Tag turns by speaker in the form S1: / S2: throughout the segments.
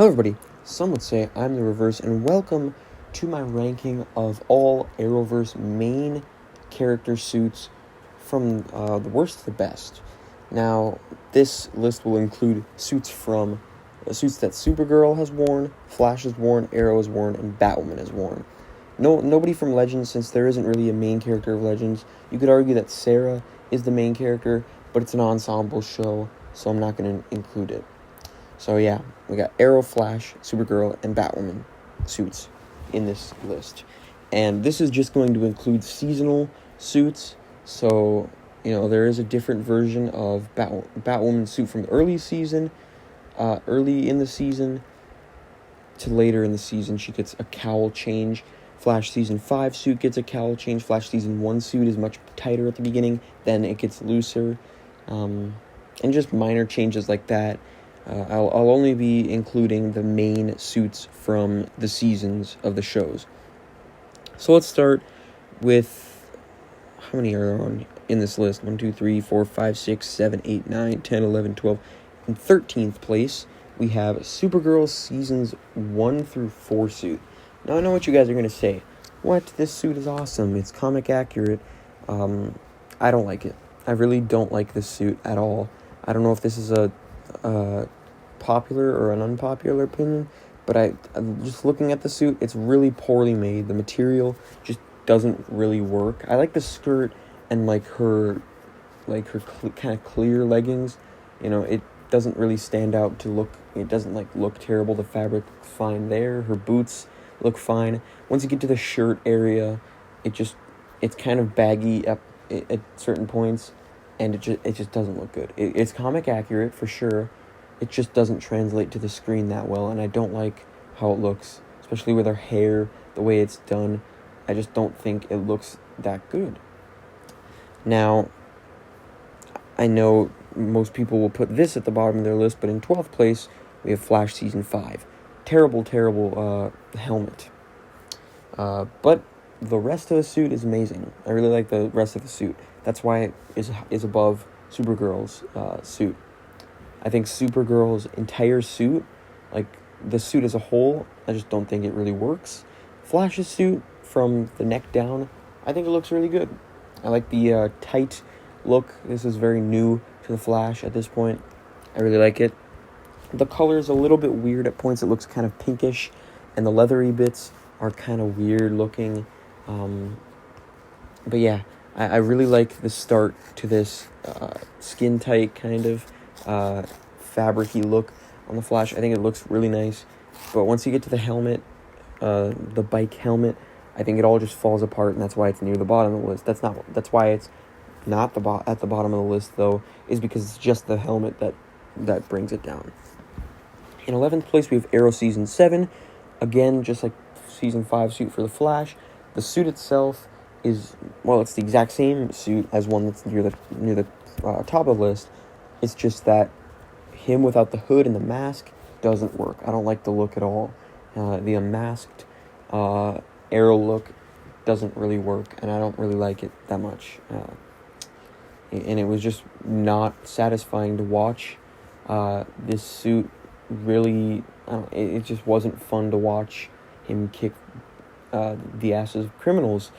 S1: Hello everybody, some would say I'm the Reverse, and welcome to my ranking of all Arrowverse main character suits from the worst to the best. Now, this list will include suits that Supergirl has worn, Flash has worn, Arrow has worn, and Batwoman has worn. Nobody from Legends, since there isn't really a main character of Legends. You could argue that Sarah is the main character, but it's an ensemble show, so I'm not going to include it. So yeah, we got Arrow, Flash, Supergirl, and Batwoman suits in this list. And this is just going to include seasonal suits. So, there is a different version of Batwoman's suit from early in the season to later in the season. She gets a cowl change. Flash Season 5 suit gets a cowl change. Flash Season 1 suit is much tighter at the beginning. Then it gets looser. And just minor changes like that. I'll only be including the main suits from the seasons of the shows. So let's start with, how many are in this list? 1, 2, 3, 4, 5, 6, 7, 8, 9, 10, 11, 12. In 13th place, we have Supergirl's Seasons 1 through 4 suit. Now, I know what you guys are going to say. What? This suit is awesome. It's comic accurate. I don't like it. I really don't like this suit at all. I don't know if this is a popular or an unpopular opinion, but I'm just looking at the suit, it's really poorly made. The material just doesn't really work. I like the skirt and her kind of clear leggings. It doesn't really stand out to look. It doesn't look terrible. The fabric's fine there. Her boots look fine. Once you get to the shirt area, it's kind of baggy at certain points, and it just doesn't look good. It's comic accurate for sure. It just doesn't translate to the screen that well, and I don't like how it looks, especially with her hair, the way it's done. I just don't think it looks that good. Now, I know most people will put this at the bottom of their list, but in 12th place, we have Flash Season 5. Terrible helmet. But the rest of the suit is amazing. I really like the rest of the suit. That's why it is above Supergirl's suit. I think Supergirl's entire suit, the suit as a whole, I just don't think it really works. Flash's suit, from the neck down, I think it looks really good. I like the tight look. This is very new to the Flash at this point. I really like it. The color is a little bit weird at points. It looks kind of pinkish, and the leathery bits are kind of weird looking. But yeah, I really like the start to this skin tight kind of fabric-y look on the Flash. I think it looks really nice, but once you get to the helmet, the bike helmet, I think it all just falls apart, and that's why it's near the bottom of the list. That's why it's not at the bottom of the list, though, is because it's just the helmet that brings it down. In 11th place, we have Arrow Season 7. Again, just like Season 5 suit for the Flash, the suit itself is, it's the exact same suit as one that's near the top of the list. It's just that him without the hood and the mask doesn't work. I don't like the look at all. The unmasked Arrow look doesn't really work, and I don't really like it that much. And it was just not satisfying to watch. This suit really, it just wasn't fun to watch him kick the asses of criminals,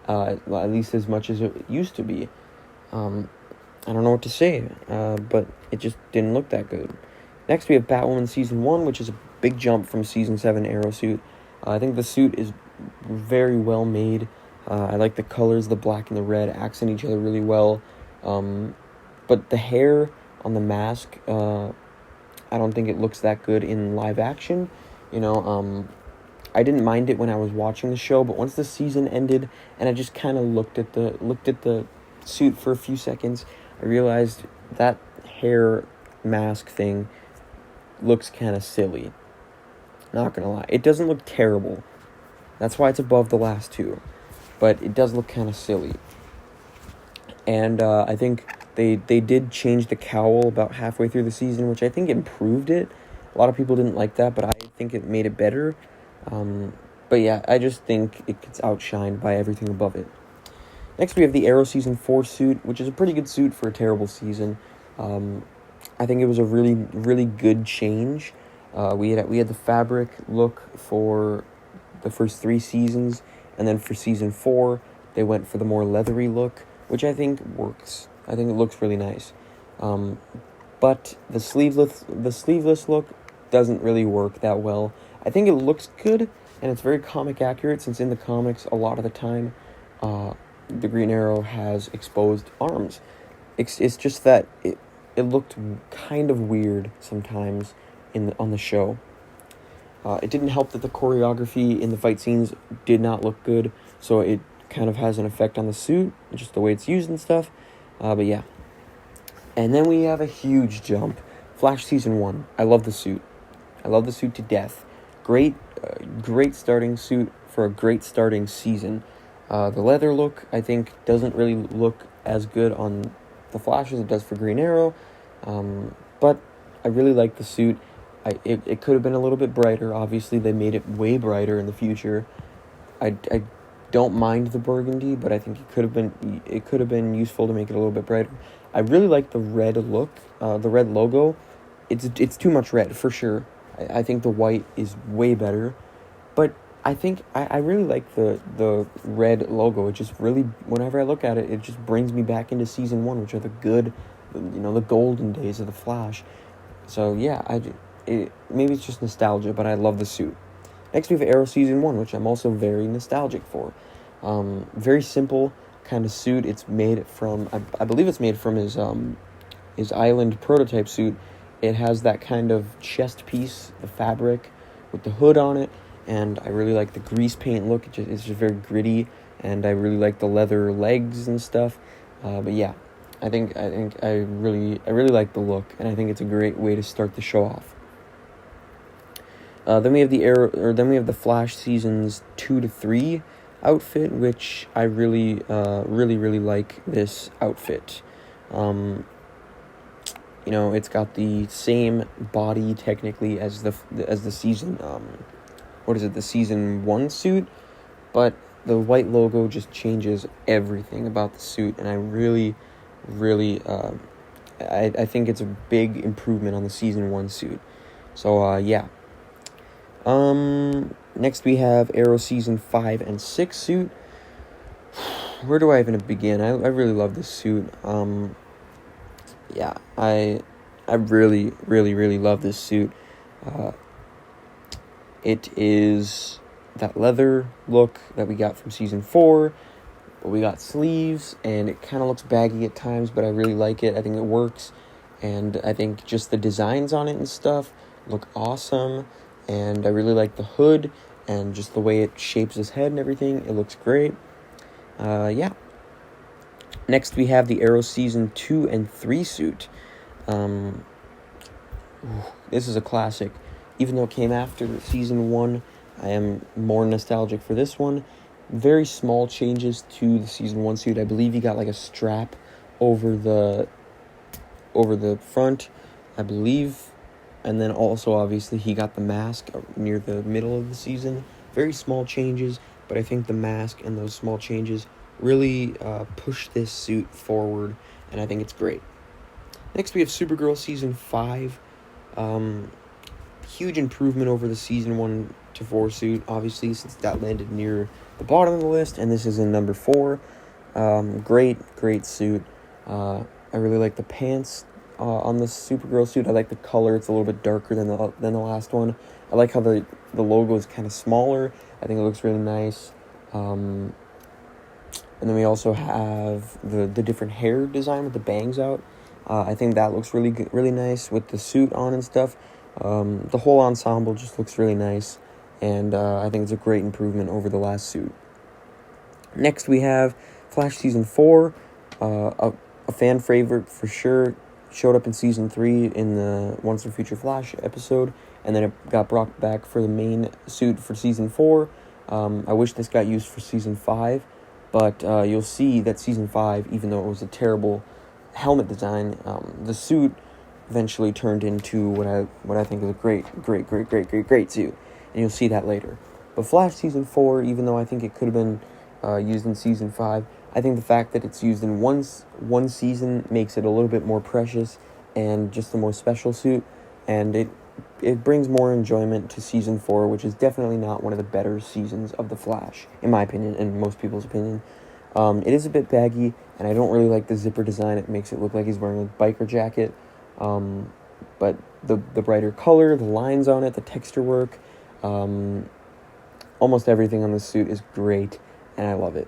S1: at least as much as it used to be. I don't know what to say, but it just didn't look that good. Next, we have Batwoman Season 1, which is a big jump from Season 7 Arrow suit. I think the suit is very well made. I like the colors, the black and the red accent each other really well. But the hair on the mask, I don't think it looks that good in live action. I didn't mind it when I was watching the show, but once the season ended and I just kind of looked at the suit for a few seconds, I realized that hair mask thing looks kind of silly. Not gonna lie. It doesn't look terrible. That's why it's above the last two. But it does look kind of silly. And I think they did change the cowl about halfway through the season, which I think improved it. A lot of people didn't like that, but I think it made it better. But yeah, I just think it gets outshined by everything above it. Next, we have the Arrow Season 4 suit, which is a pretty good suit for a terrible season. I think it was a really, really good change. We had the fabric look for the first 3 seasons, and then for season 4, they went for the more leathery look, which I think works. I think it looks really nice. But the sleeveless look doesn't really work that well. I think it looks good, and it's very comic accurate, since in the comics, a lot of the time, the Green Arrow has exposed arms. It's just that it looked kind of weird sometimes on the show. It didn't help that the choreography in the fight scenes did not look good, so it kind of has an effect on the suit, just the way it's used and stuff. But yeah. And then we have a huge jump. Flash Season 1. I love the suit. I love the suit to death. Great starting suit for a great starting season. The leather look, I think, doesn't really look as good on the Flash as it does for Green Arrow. But I really like the suit. It could have been a little bit brighter. Obviously, they made it way brighter in the future. I don't mind the burgundy, but I think it could have been useful to make it a little bit brighter. I really like the red look, the red logo. It's too much red for sure. I think the white is way better, but I think I really like the red logo. It just really, whenever I look at it, it just brings me back into season 1, which are the golden days of the Flash. So yeah, maybe it's just nostalgia, but I love the suit. Next we have Arrow Season 1, which I'm also very nostalgic for. Very simple kind of suit. It's made from, I believe it's made from his island prototype suit. It has that kind of chest piece, the fabric, with the hood on it, and I really like the grease paint look. It's just very gritty, and I really like the leather legs and stuff. But yeah, I really like the look, and I think it's a great way to start the show off. Then we have the Flash Seasons 2 to 3 outfit, which I really like this outfit. It's got the same body technically as the season, the season 1 suit, but the white logo just changes everything about the suit, and I really, I think it's a big improvement on the season 1 suit. So, yeah. Next we have Arrow Season 5 and 6 suit. Where do I even begin? I really love this suit. Yeah, I really love this suit. It is that leather look that we got from Season 4, but we got sleeves, and it kind of looks baggy at times, but I really like it. I think it works, and I think just the designs on it and stuff look awesome, and I really like the hood, and just the way it shapes his head and everything. It looks great. Yeah. Next, we have the Arrow Season 2 and 3 suit. This is a classic. Even though it came after Season 1, I am more nostalgic for this one. Very small changes to the Season 1 suit. I believe he got like a strap over the front, I believe. And then also, obviously, he got the mask near the middle of the season. Very small changes, but I think the mask and those small changes really push this suit forward, and I think it's great. Next, we have Supergirl Season 5. Huge improvement over the Season 1 to 4 suit, obviously, since that landed near the bottom of the list, and this is in number 4. Great suit. I really like the pants on the Supergirl suit. I like the color. It's a little bit darker than the last one. I like how the logo is kind of smaller. I think it looks really nice. And then we also have the different hair design with the bangs out. I think that looks really good, really nice with the suit on and stuff. The whole ensemble just looks really nice, and I think it's a great improvement over the last suit. Next, we have Flash Season 4, a fan favorite for sure. Showed up in Season 3 in the Once and Future Flash episode, and then it got brought back for the main suit for Season 4. I wish this got used for Season 5, but you'll see that Season 5, even though it was a terrible helmet design, the suit eventually turned into what I think is a great suit, and you'll see that later. But Flash Season 4, even though I think it could have been used in Season 5, I think the fact that it's used in one season makes it a little bit more precious and just a more special suit, and it it brings more enjoyment to season 4, which is definitely not one of the better seasons of The Flash, in my opinion, and most people's opinion. It is a bit baggy, and I don't really like the zipper design. It makes it look like he's wearing a biker jacket. But the brighter color, the lines on it, the texture work, almost everything on the suit is great, and I love it.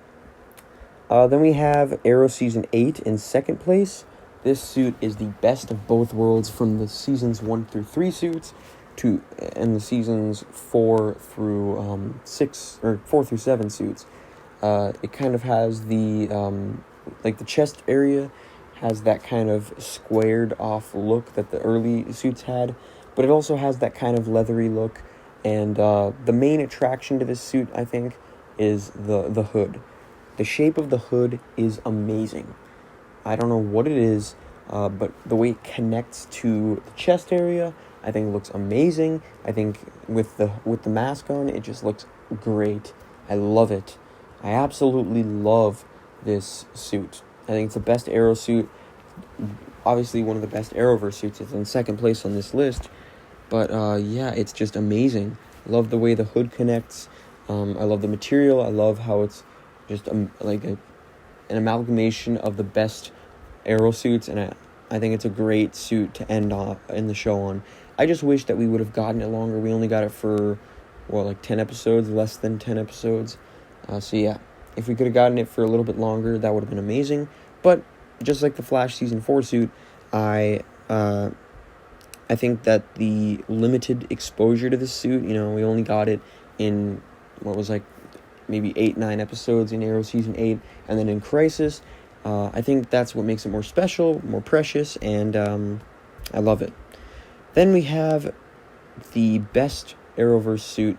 S1: Then we have Arrow Season 8 in second place. This suit is the best of both worlds from the seasons 1 through 3 suits and the seasons 4 through 6 or 4 through 7 suits. It kind of has the the chest area has that kind of squared off look that the early suits had, but it also has that kind of leathery look. And the main attraction to this suit, I think, is the hood. The shape of the hood is amazing. I don't know what it is, but the way it connects to the chest area, I think looks amazing. I think with the mask on, it just looks great. I love it. I absolutely love this suit. I think it's the best Arrow suit. Obviously, one of the best Arrowverse suits. It's in second place on this list. But yeah, it's just amazing. I love the way the hood connects. I love the material. I love how it's just an amalgamation of the best Arrow suits, and I think it's a great suit to end the show on. I just wish that we would have gotten it longer. We only got it for 10 episodes, less than 10 episodes. So yeah, if we could have gotten it for a little bit longer, that would have been amazing. But just like the Flash Season 4 suit, I think that the limited exposure to this suit, we only got it in maybe 8-9 episodes in Arrow Season 8, and then in Crisis. I think that's what makes it more special, more precious, and I love it. Then we have the best Arrowverse suit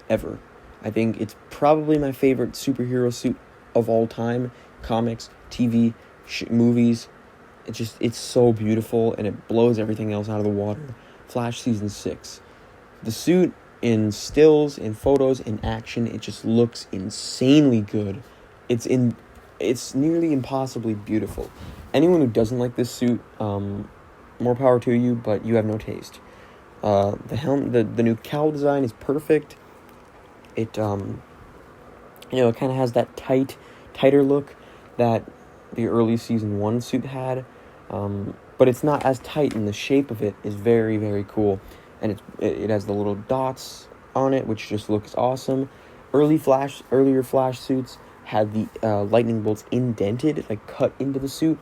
S1: ever. I think it's probably my favorite superhero suit of all time. Comics, TV, movies. It's so beautiful, and it blows everything else out of the water. Flash Season 6. The suit in stills, in photos, in action, it just looks insanely good. It's nearly impossibly beautiful. Anyone who doesn't like this suit, more power to you, but you have no taste. The new cowl design is perfect. It kind of has that tighter look that the early Season 1 suit had, but it's not as tight, and the shape of it is very, very cool. And it has the little dots on it, which just looks awesome. Earlier Flash suits had the lightning bolts indented, cut into the suit.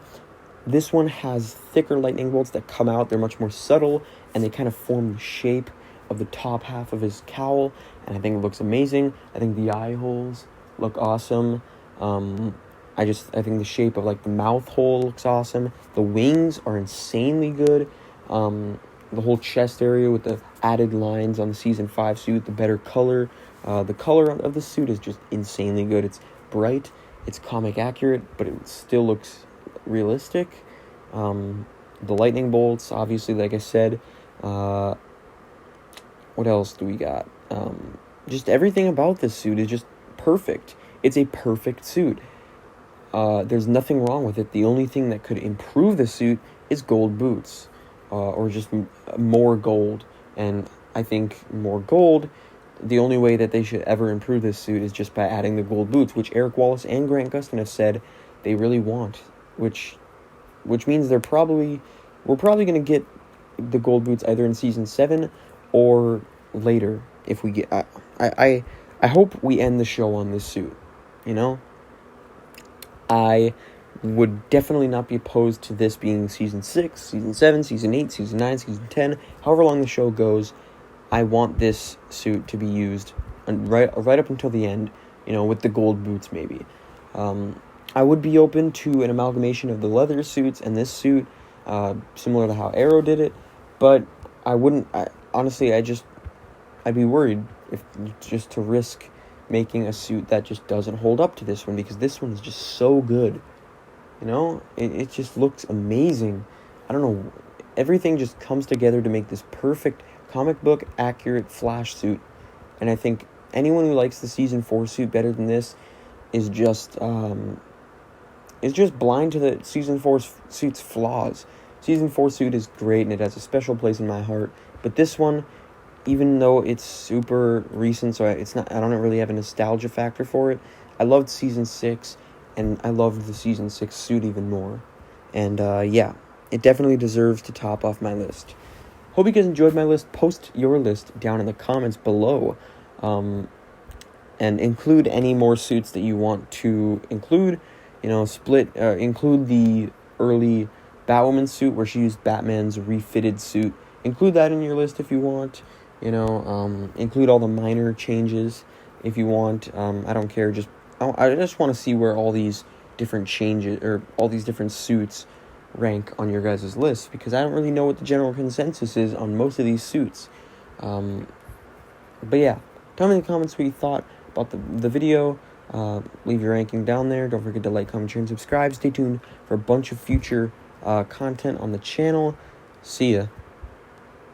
S1: This one has thicker lightning bolts that come out. They're much more subtle, and they kind of form the shape of the top half of his cowl, and I think it looks amazing. I think the eye holes look awesome. I think the shape of the mouth hole looks awesome. The wings are insanely good. The whole chest area with the added lines on the Season 5 suit, the better color. The color of the suit is just insanely good. It's bright, it's comic accurate, but it still looks realistic. The lightning bolts, obviously, like I said. What else do we got? Just everything about this suit is just perfect. It's a perfect suit. There's nothing wrong with it. The only thing that could improve the suit is gold boots. Or just more gold. And I think more gold, the only way that they should ever improve this suit is just by adding the gold boots, which Eric Wallace and Grant Gustin have said they really want, which means we're probably going to get the gold boots either in Season 7 or later. If we get, I hope we end the show on this suit, I would definitely not be opposed to this being Season 6, Season 7, Season 8, Season 9, Season 10, however long the show goes. I want this suit to be used right up until the end, with the gold boots maybe. I would be open to an amalgamation of the leather suits and this suit, similar to how Arrow did it, but I wouldn't, honestly, I'd be worried if just to risk making a suit that just doesn't hold up to this one, because this one is just so good. It just looks amazing. I don't know. Everything just comes together to make this perfect comic book accurate Flash suit. And I think anyone who likes the Season 4 suit better than this is just blind to the Season 4 suit's flaws. Season 4 suit is great, and it has a special place in my heart. But this one even though it's super recent, so I don't really have a nostalgia factor for it. I loved season 6, and I loved the season 6 suit even more. And yeah, it definitely deserves to top off my list. Hope you guys enjoyed my list. Post your list down in the comments below, and include any more suits that you want to include. Include the early Batwoman suit where she used Batman's refitted suit. Include that in your list if you want. Include all the minor changes if you want. I don't care. I just want to see where all these different changes or all these different suits rank on your guys' list, because I don't really know what the general consensus is on most of these suits. But yeah, tell me in the comments what you thought about the video. Leave your ranking down there. Don't forget to like, comment, share, and subscribe. Stay tuned for a bunch of future content on the channel. See ya.